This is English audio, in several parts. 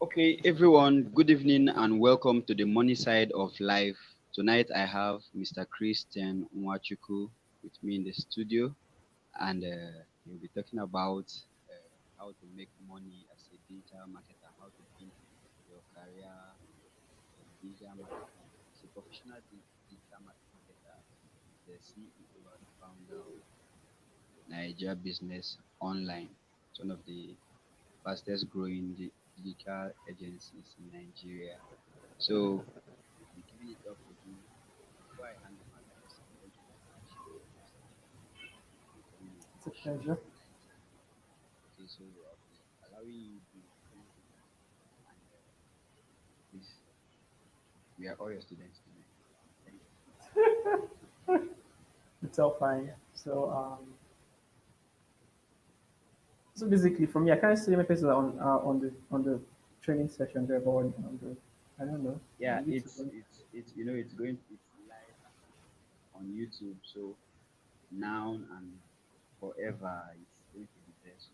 Okay, everyone, good evening and welcome to the money side of life. Tonight I have Mr. Christian Nwachukwu with me in the studio, and he'll be talking about how to make money as a digital marketer, how to build your career as a digital marketer. As a professional digital marketer, the CEO and founder of Naija Business Online. It's one of the fastest growing digital agencies in Nigeria. So I'll be giving it up to him. Before I hand over, can I say thank you very much Mr. for coming on It's a our show pleasure. tonight. Okay, so I'll be allowing you the phone and please, we are all your students tonight. Thank you. It's all fine. So basically, for me, I can't see my faces on the training session there, but on the I don't know Yeah, on YouTube. it's it's live on YouTube. So now and forever it's going to be there. So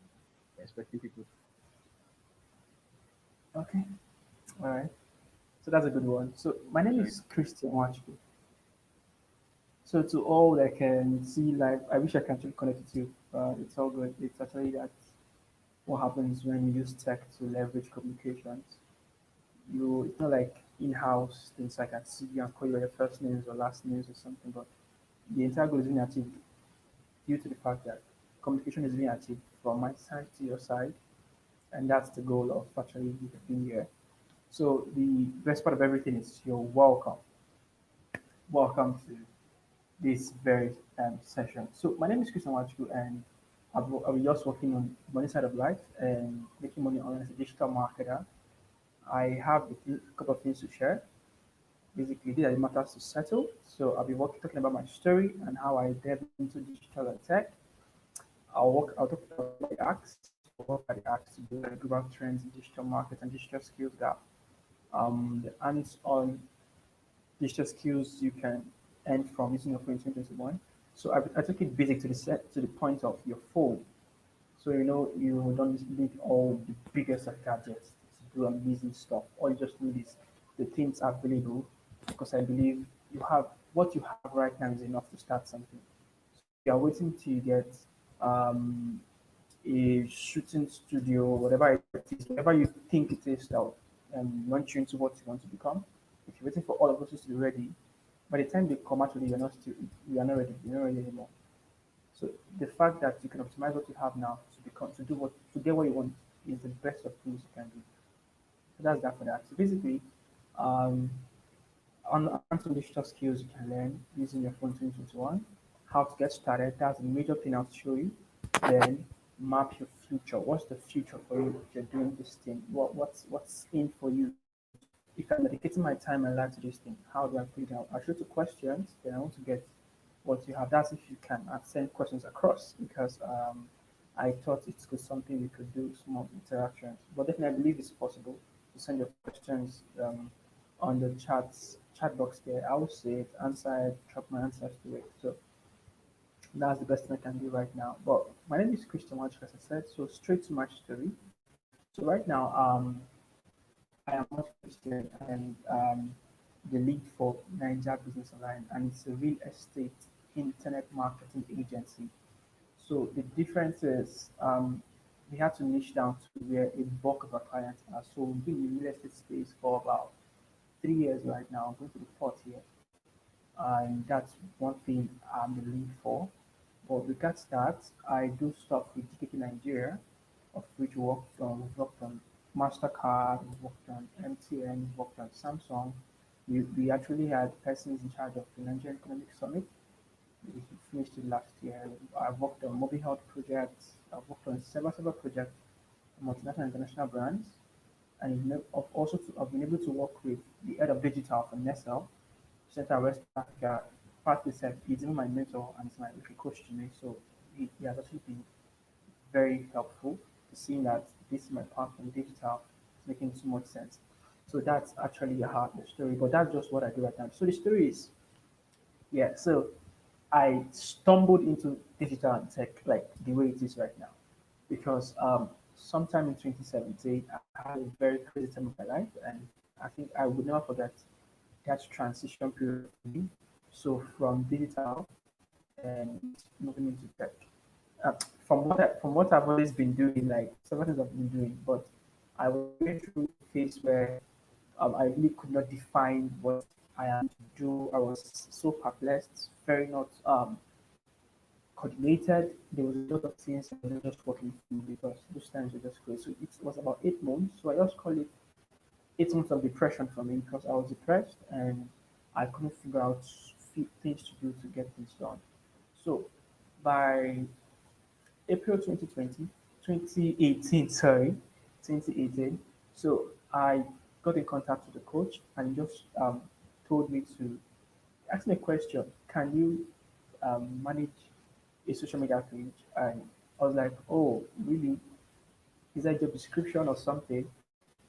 we're expecting people to Okay, all right. So that's a good one. So my name join. is Christian Nwachukwu. So to all that can see live, I wish I can actually connect with you. It's all good. It's actually that what happens when you use tech to leverage communications. It's not like in-house things like I can see you and call you by your first names or last names or something, but the entire goal is being achieved due to the fact that communication is being achieved from my side to your side, and that's the goal of actually being here. So the best part of everything is you're welcome. Welcome to this very session. So my name is Christian Wachu, and I'll be just working on money side of life and making money online as a digital marketer. I have a couple of things to share. Basically, these are the matters to settle. So I'll be talking about my story and how I delved into digital and tech. I'll talk about the acts, what are the acts to do, the global trends in digital market and digital skills gap. The hands-on digital skills you can earn from using your phone in 2021. So I took it basic to the set to the point of your phone. So you don't need all the biggest of gadgets to do amazing stuff. All you just need is the things available because I believe you have what you have right now is enough to start something. So if you are waiting to get um, a shooting studio, whatever it is, whatever you think it is that launch you into what you want to become, if you're waiting for all of those things to be ready, by the time they come actually you are not ready, you're not ready anymore. So the fact that you can optimize what you have now to get what you want is the best of tools you can do. So that's that for that. So basically, um, on some digital skills you can learn using your phone 2021, how to get started. That's a major thing I'll show you. Then map your future. What's the future for you if you're doing this thing? What's in for you? If I'm dedicating my time and life to this thing, how do I put it out? I'll show you questions. Then I want to get what you have. That's if you can send questions across because I thought it's good something we could do small interactions. But definitely, I believe it's possible to send your questions on the chat box there. I will see it, answer it, drop my answers to it. So that's the best thing I can do right now. But my name is Christian Watch, as I said. So straight to my story. So right now, I am not Christian and the lead for Naija Business Online, and it's a real estate internet marketing agency. So the difference is we had to niche down to where a bulk of our clients are. So we've been in the real estate space for about 3 years right now, going to the fourth year. And that's one thing I'm the lead for. But regards that, I do stuff with GKK Nigeria, of which we've worked on MasterCard, we've worked on MTN, we've worked on Samsung. We actually had persons in charge of the Nigerian Economic Summit. We finished it last year. I've worked on mobile health projects. I've worked on several projects, multinational and international brands. And I've been able to work with the head of digital for Nestle, Central West Africa. Partly said he's even my mentor and he's my coach to me. So he has actually been very helpful to seeing that this is my path from digital. It's making so much sense. So that's actually the story, but that's just what I do right now. So the story is, yeah, so I stumbled into digital and tech like the way it is right now because sometime in 2017, I had a very crazy time of my life, and I think I would never forget that transition period for me. So from digital and moving into tech. From what I've always been doing, like several things I've been doing, but I was going through a phase where I really could not define what I am to do. I was so perplexed, very not coordinated. There was a lot of things I was just working through because those times were just crazy. So it was about 8 months. So I just call it 8 months of depression for me because I was depressed and I couldn't figure out things to do to get things done. So by April 2020, 2018, sorry, 2018. So I got in contact with the coach and he just told me to ask me a question. Can you manage a social media page? And I was like, oh, really? Is that a job description or something?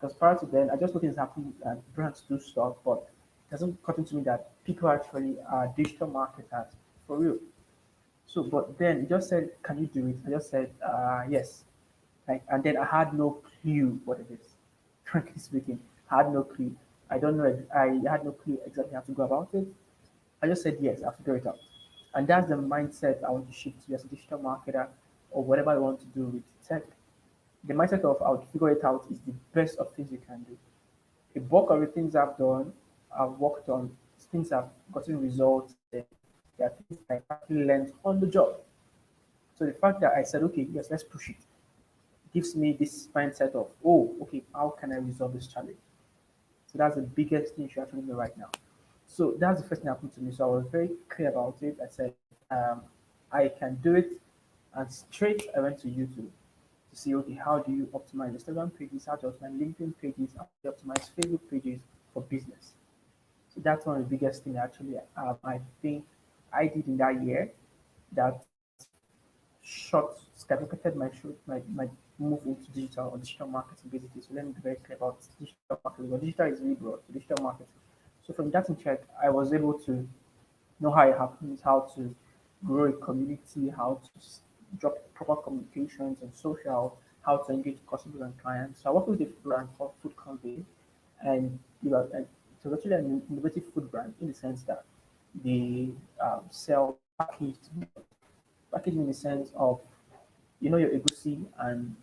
Because prior to then, I just thought things happen and brands do stuff, but it hasn't gotten to me that people actually are digital marketers for real. So, but then he just said, "Can you do it?" I just said, "Yes." Like, and then I had no clue what it is. Frankly speaking, I had no clue. I don't know. I had no clue exactly how to go about it. I just said yes. I'll figure it out. And that's the mindset I want to shift to as a digital marketer or whatever I want to do with tech. The mindset of I'll figure it out is the best of things you can do. A bulk of the things I've done, I've worked on, things I've gotten results, there are things I actually learned on the job. So the fact that I said, okay, yes, let's push it, gives me this mindset of, oh, okay, how can I resolve this challenge? So that's the biggest thing you actually know right now. So that's the first thing that happened to me. So I was very clear about it. I said, I can do it. And straight, I went to YouTube to see, okay, how do you optimize Instagram pages, how to optimize LinkedIn pages, how to optimize Facebook pages for business. So that's one of the biggest things actually I think I did in that year that short skyrocketed my move into digital or digital marketing basically. So let me be very clear about digital marketing. But digital is really broad, so digital marketing. So from that in check, I was able to know how it happens, how to grow a community, how to drop proper communications on social, how to engage customers and clients. So I work with a brand called Food Convey, and it's actually an innovative food brand in the sense that they sell packaged in the sense of your egusi and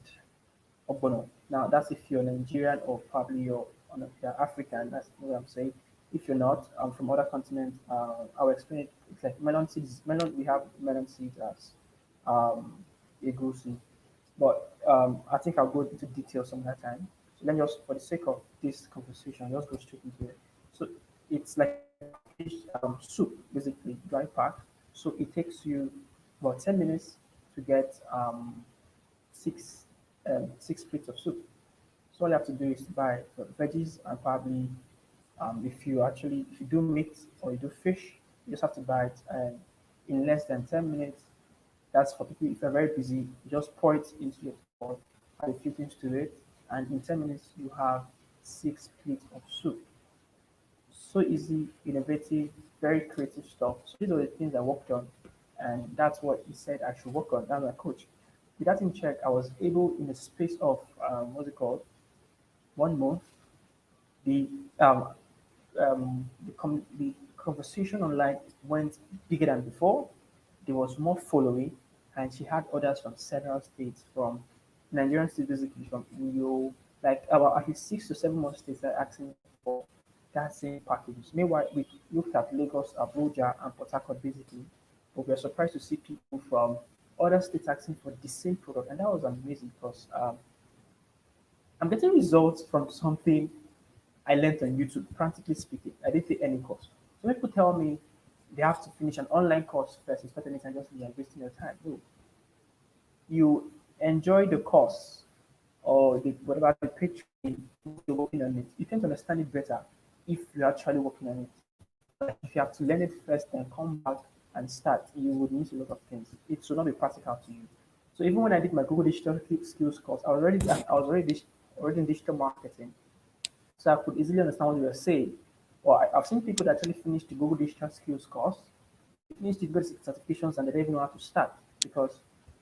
ogbono. Now that's if you're Nigerian or probably you're African. That's what I'm saying. If you're not, from other continents, I'll explain it. It's like melon seeds. Melon, we have melon seeds as egusi, but I think I'll go into detail some other time. So let me just, for the sake of this conversation, just go straight into it. So it's like a packaged soup, basically dry pack. So it takes you about 10 minutes to get six six plates of soup. So all you have to do is to buy the veggies and probably if you do meat or you do fish, you just have to buy it and in less than 10 minutes. That's for people if you're very busy. You just pour it into your pot, add a few things to it, and in 10 minutes you have 6 plates of soup. So easy, innovative, very creative stuff. So these are the things I worked on, and that's what he said I should work on. That's my coach. With that in check, I was able in the space of what's it called 1 month. The the conversation online went bigger than before. There was more following, and she had orders from several states, from Nigerian states, basically from Uyo, like about at least 6 to 7 more states that are asking for that same package. Meanwhile, we looked at Lagos, Abuja, and Port Harcourt basically, but we were surprised to see people from other states asking for the same product, and that was amazing because I'm getting results from something I learned on YouTube, practically speaking. I didn't take any course. So people tell me they have to finish an online course first, instead of just you're wasting your time. No, you enjoy the course or whatever the page you're working on it. You tend to understand it better if you're actually working on it. Like if you have to learn it first and come back and start, you would miss a lot of things. It should not be practical to you. So even when I did my Google Digital Skills course, I was already in digital marketing, so I could easily understand what you were saying. Or I've seen people that actually finished the Google Digital Skills course, they finished the basic certifications, and they don't even know how to start because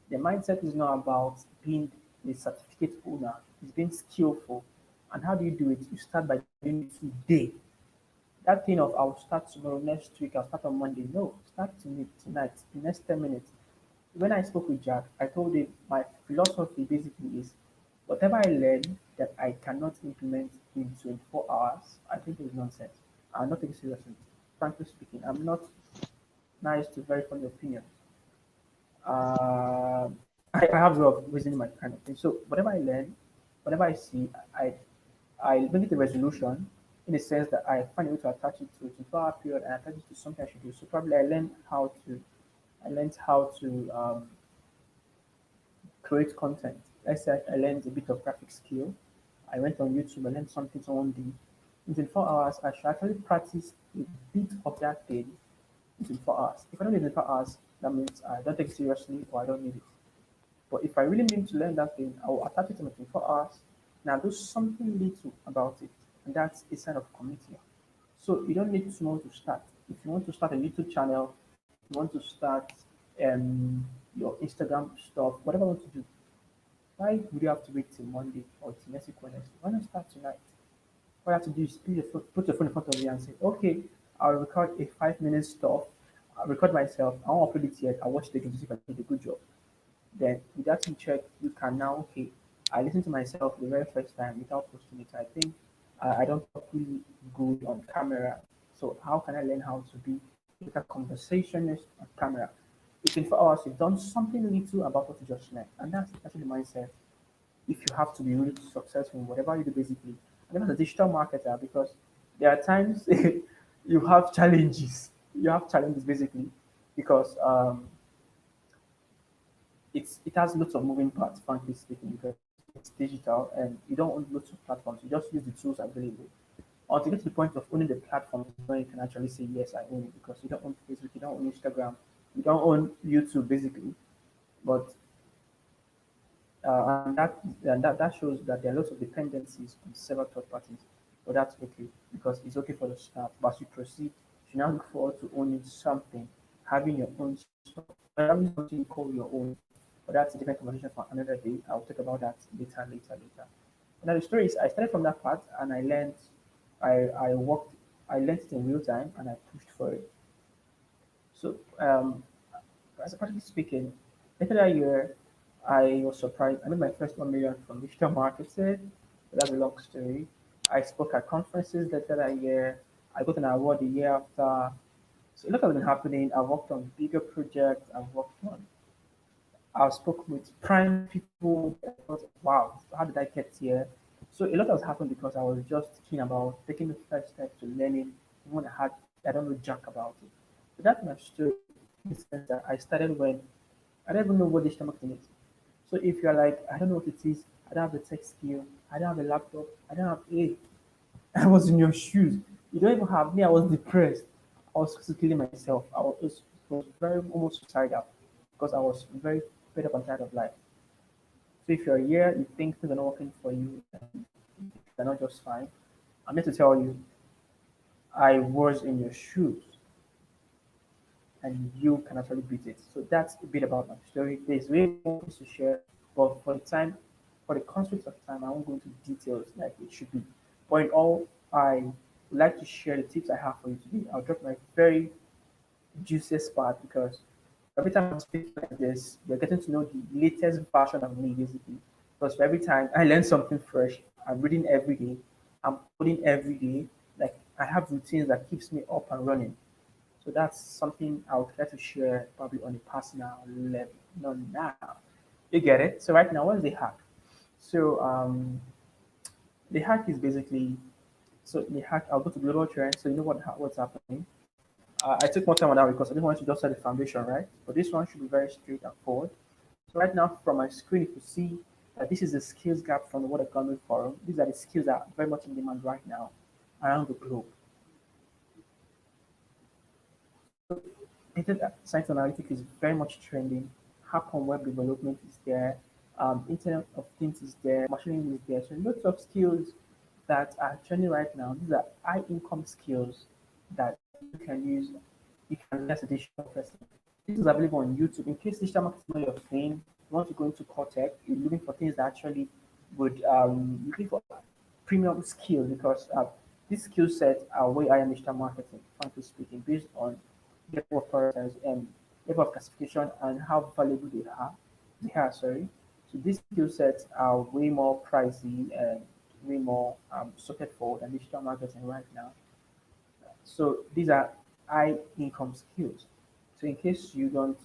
their mindset is not about being a certificate owner, is being skillful. And how do you do it? You start by doing it today. That thing of I'll start tomorrow, next week, I'll start on Monday. No, start tonight, the next 10 minutes. When I spoke with Jack, I told him my philosophy basically is whatever I learn that I cannot implement in 24 hours, I think is nonsense. I'm not taking it seriously. Frankly speaking, I'm not nice to very funny opinions. I have a lot of reasoning my kind of thing. So whatever I learn, whatever I see, I make it a resolution in the sense that I find a way to attach it to a 24-hour period and attach it to something I should do. So probably I learned how to create content. Let's say I learned a bit of graphic skill. I went on YouTube, I learned something someone did. In 24 hours, I should actually practice a bit of that thing in 24 hours. If I don't need 24 hours, that means I don't take it seriously or I don't need it. But if I really mean to learn that thing, I will attach it to my 24 hours and I'll do something little about it. And that's a sign of commitment. So you don't need to know to start. If you want to start a YouTube channel, if you want to start your Instagram stuff, whatever you want to do, why would you have to wait till Monday or till next week Wednesday? Why not start tonight? All you have to do is put your phone in front of you and say, okay, I'll record a 5 minute stuff. I'll record myself. I won't upload it yet. I'll watch it again to see if I did a good job. Then with that in check, you can now, okay, I listened to myself the very first time without posting it. I think I don't talk really good on camera. So how can I learn how to be a better conversationist on camera? Within 4 hours, you've done something little about what you just learned. And that's actually the mindset if you have to be really successful in whatever you do basically. And even as a digital marketer, because there are times you have challenges. You have challenges basically because it has lots of moving parts, frankly speaking, because it's digital and you don't own lots of platforms. You just use the tools available. Or to get to the point of owning the platforms where you can actually say, yes, I own it because you don't own Facebook, you don't own Instagram, you don't own YouTube basically. But that shows that there are lots of dependencies on several third parties. But that's okay because it's okay for the start. But as you proceed, you now look forward to owning something, having your own stuff, having something you call your own. But that's a different conversation for another day. I'll talk about that later. Now the story is I started from that part and I learned I learned it in real time and I pushed for it. So as practically speaking, later that year I was surprised. I made my first 1 million from digital marketing. But that's a long story. I spoke at conferences later that year. I got an award the year after. So a lot has been happening. I've worked on bigger projects. I've spoken with prime people. I thought, wow, how did I get here? So a lot has happened because I was just keen about taking the first step to learning when I don't know jack about it. So that's my story in the sense that I started when I don't even know what digital marketing is. So if you're like, I don't know what it is, I don't have the tech skill, I don't have a laptop, I don't have a I was in your shoes. You don't even have me, I was depressed. I was killing myself. Was very almost suicidal because I was very fed up and tired of life. So if you're here, you think things are not working for you, and they're not just fine. I'm here to tell you, I was in your shoes, and you can actually beat it. So that's a bit about my story. There's way more things to share, but for the constraints of time, I won't go into details like it should be. But in all, I would like to share the tips I have for you today. I'll drop my very juiciest part because every time I speak like this, you're getting to know the latest version of me basically. Because for every time I learn something fresh, I'm reading every day, I'm coding every day. Like I have routines that keeps me up and running. So that's something I would try to share probably on a personal level. Not now. You get it? So right now, what's the hack? So the hack is basically the hack. I'll go to global trends so you know what's happening. I took more time on that because I didn't want to just set the foundation, right? But this one should be very straight and forward. So right now from my screen, you can see that this is the skills gap from the World Economic Forum. These are the skills that are very much in demand right now around the globe. So data science analytics is very much trending. Happen web development is there. Internet of Things is there. Machine learning is there. So lots of skills that are trending right now. These are high income skills that you can use. You can learn as a digital person. This is available on YouTube. In case digital marketing is not your thing, want to go into core tech, you're looking for things that actually would looking for premium skill because these skill sets are way higher in digital marketing, frankly speaking, based on level of prioritize and level of classification and how valuable they are. They are, sorry. So these skill sets are way more pricey and way more suited for than digital marketing right now. So these are high income skills. So in case you don't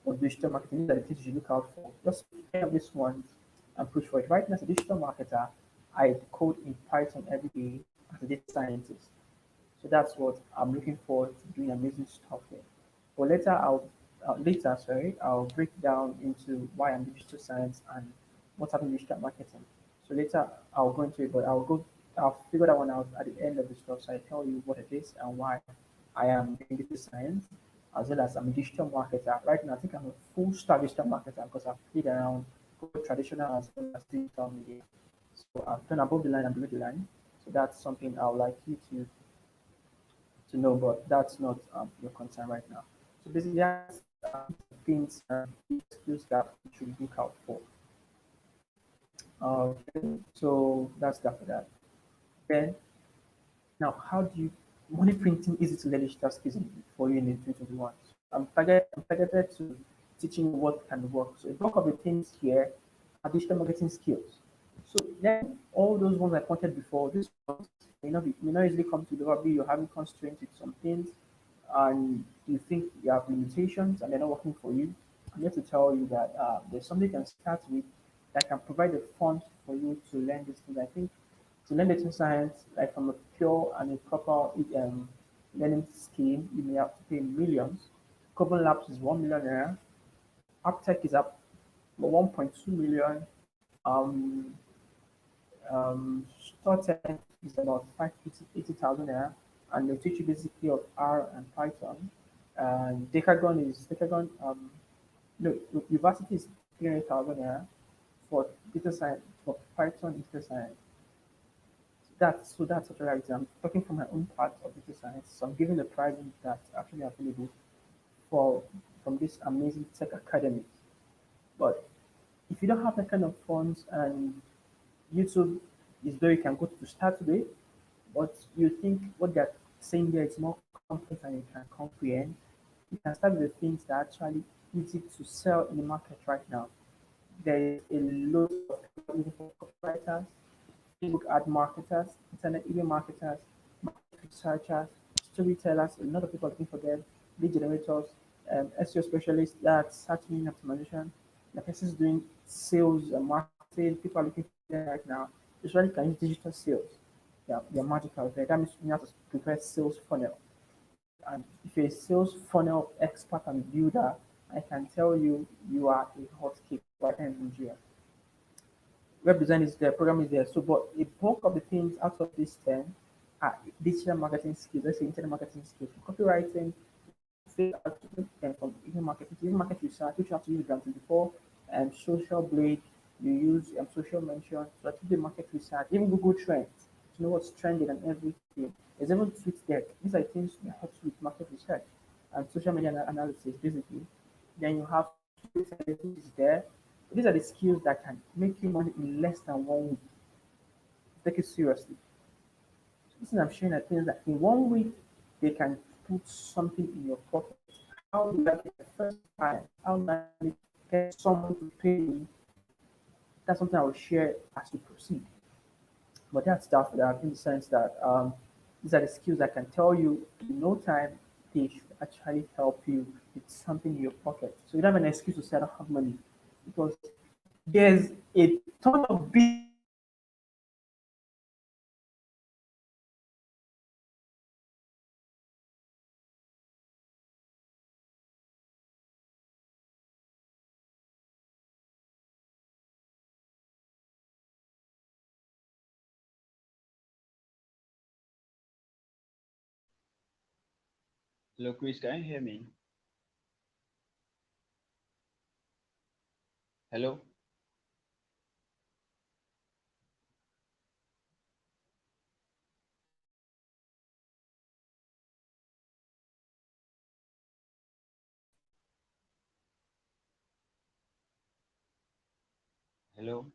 or digital marketing, these are the things you should look out for. Just pick up these ones and push for it. Right now, as a digital marketer, I code in Python every day as a data scientist. So that's what I'm looking forward to doing amazing stuff here. But I'll break down into why I'm digital science and what's happening in digital marketing. So later I'll go into it, but I'll figure that one out at the end of the stuff. So I tell you what it is and why I am doing digital science, as well as I'm a digital marketer. Right now, I think I'm a full stack digital marketer because I've played around both traditional as well as digital media. So I've done above the line and below the line. So that's something I would like you to know, but that's not your concern right now. So basically, that's things skills that you should look out for. Okay, so that's that for that. Then now, how do you money printing easy to learn digital skills for you in 2021? So I'm targeted to teaching you what can work. So a bulk of the things here are digital marketing skills. So then all those ones I pointed before, this ones may not easily come to the lobby. You're having constraints with some things, and you think you have limitations and they're not working for you. I'm here to tell you that there's something you can start with that can provide a fund for you to learn these things. I think to learn data science, like from a pure and a proper learning scheme, you may have to pay millions. Common Labs is 1 million naira. Uptech is up 1.2 million. Um, StarTech is about 580,000 naira, and they teach you basically of R and Python. And Decagon. No, University is 300,000 naira for data science for Python data science. That's what I like. I'm talking from my own part of data science. So I'm giving the pricing that's actually available for from this amazing tech academy. But if you don't have that kind of funds and YouTube is where you can go to start with, but you think what they're saying there is more complex than you can comprehend, you can start with the things that are actually easy to sell in the market right now. There is a lot of people looking for copywriters, Facebook ad marketers, internet email marketers, market researchers, storytellers. A lot of people are looking for them, lead generators, SEO specialists, that's search engine optimization. The person's doing sales and marketing. People are looking for them right now. It's really can use digital sales. Yeah, they're magical there. That means you have to prepare sales funnel. And if you're a sales funnel expert and builder, I can tell you you are a hot cake right now in Nigeria. Web design is there, program is there. So, but a bulk of the things out of this 10 are digital marketing skills, let's say internet marketing skills, copywriting, fake out and from even market research, which you have to use Brand 24, and social blade, you use social mention, so to do market research, even Google Trends, to know what's trending and everything. There's even tweet deck. These are things that help with market research and social media analysis, basically. Then you have storytelling, which is there. These are the skills that can make you money in less than 1 week. Take it seriously. This is I'm sharing that things that in 1 week they can put something in your pocket. How do I get the first time? How do I get someone to pay me? That's something I will share as we proceed. But that's stuff that in the sense that these are the skills I can tell you in no time they should actually help you with something in your pocket. So you don't have an excuse to say I don't have money because there's a ton of business Hello, Chris. Can you hear me? Hello. Hello.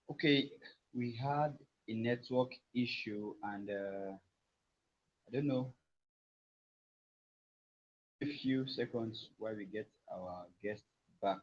Okay, we had a network issue, and I don't know. A few seconds while we get our guest back.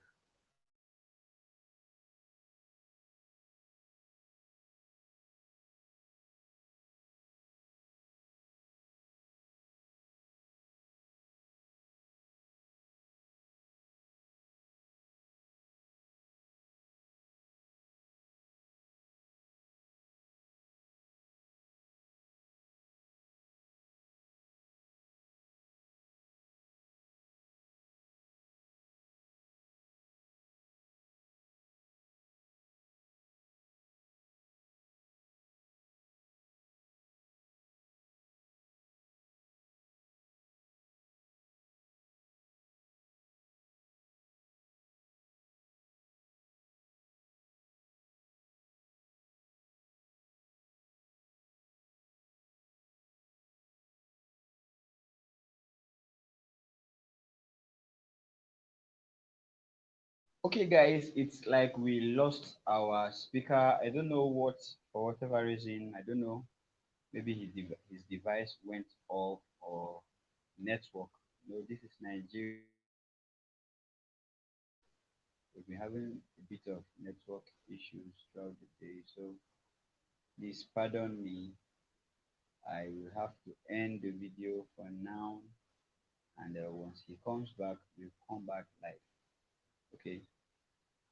Okay, guys, it's like we lost our speaker. I don't know what, for whatever reason. I don't know. Maybe his device went off or network. No, this is Nigeria. We've been having a bit of network issues throughout the day, so please pardon me. I will have to end the video for now, and once he comes back, we'll come back live. Okay.